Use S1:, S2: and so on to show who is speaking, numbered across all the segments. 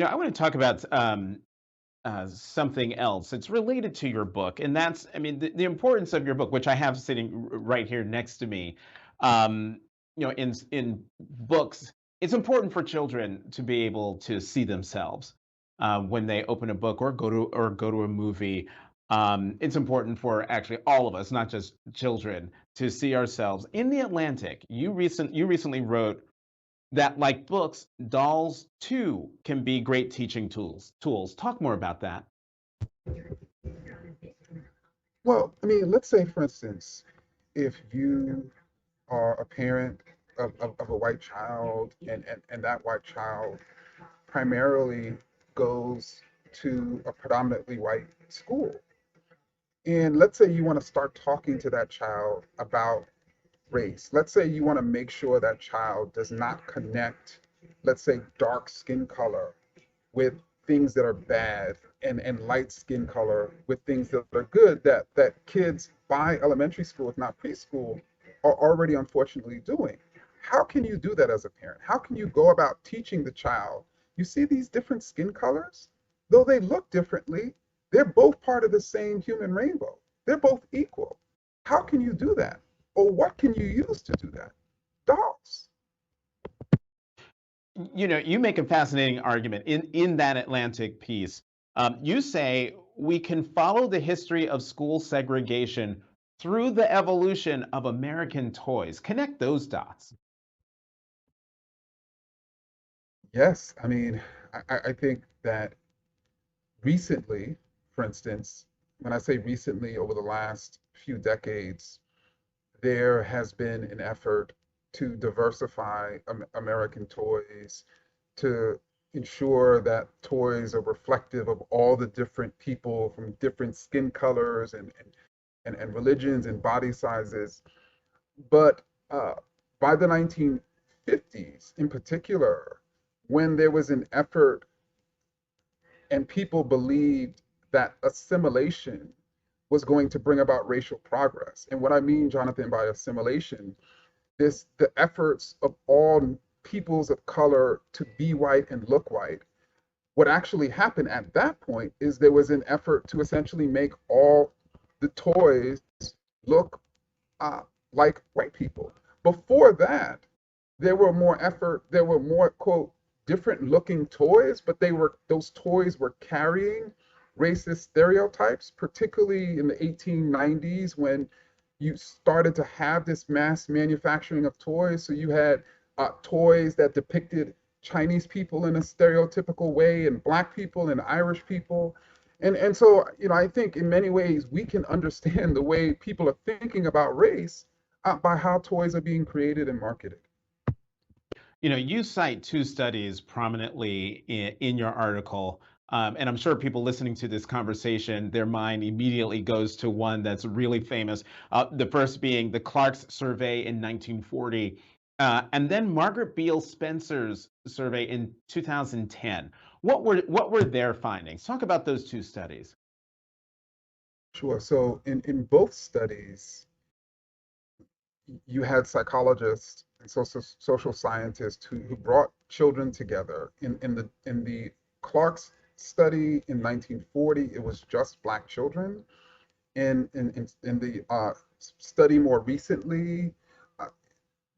S1: I want to talk about something else. It's related to your book, and that's, I mean, the importance of your book, which I have sitting right here next to me. Um, in books, it's important for children to be able to see themselves when they open a book or go to a movie. It's important for actually all of us, not just children, to see ourselves. In the Atlantic, you recently wrote that, like books, dolls too can be great teaching tools. Talk more about that.
S2: Well, I mean, let's say, for instance, if you are a parent of a white child, and that white child primarily goes to a predominantly white school. And let's say you want to start talking to that child about race. Let's say you want to make sure that child does not connect, let's say, dark skin color with things that are bad, and light skin color with things that are good, that kids by elementary school, if not preschool, are already unfortunately doing. How can you do that as a parent? How can you go about teaching the child? You see these different skin colors? Though they look differently, they're both part of the same human rainbow. They're both equal. How can you do that? Or what can you use to do that? Dolls.
S1: You make a fascinating argument in that Atlantic piece. You say we can follow the history of school segregation through the evolution of American toys. Connect those dots.
S2: Yes, I mean, I think that recently, for instance, when I say recently, over the last few decades, there has been an effort to diversify American toys, to ensure that toys are reflective of all the different people from different skin colors and religions and body sizes. But by the 1950s, in particular, when there was an effort and people believed that assimilation was going to bring about racial progress. And what I mean, Jonathan, by assimilation, this the efforts of all peoples of color to be white and look white. What actually happened at that point is there was an effort to essentially make all the toys look uh, like white people. Before that, there were more, quote, different looking toys, but those toys were carrying racist stereotypes, particularly in the 1890s when you started to have this mass manufacturing of toys. So you had toys that depicted Chinese people in a stereotypical way, and black people and Irish people. And so, I think in many ways we can understand the way people are thinking about race by how toys are being created and marketed.
S1: You cite two studies prominently in your article, and I'm sure people listening to this conversation, their mind immediately goes to one that's really famous. The first being the Clark's survey in 1940, and then Margaret Beale Spencer's survey in 2010. What were their findings? Talk about those two studies.
S2: Sure. So in both studies, you had psychologists and social scientists who brought children together. In the Clark's study in 1940, it was just black children. In the study more recently, uh,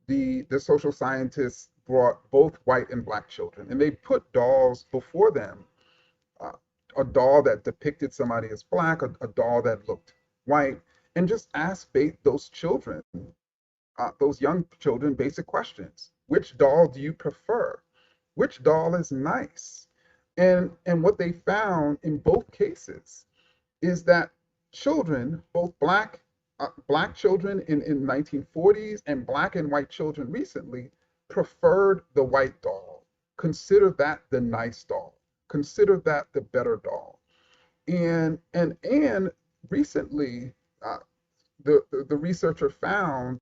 S2: the social scientists brought both white and black children, and they put dolls before them, uh, a doll that depicted somebody as black, a doll that looked white, and just asked those children, those young children, basic questions. Which doll do you prefer? Which doll is nice? And what they found in both cases is that children, both black children in 1940s and black and white children recently, preferred the white doll. Consider that the nice doll. Consider that the better doll. And recently, uh, the researcher found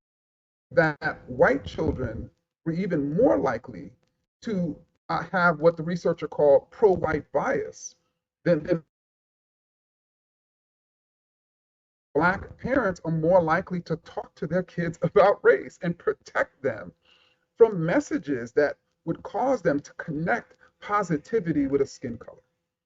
S2: that white children were even more likely to have what the researcher called pro-white bias than black parents are more likely to talk to their kids about race and protect them from messages that would cause them to connect positivity with a skin color.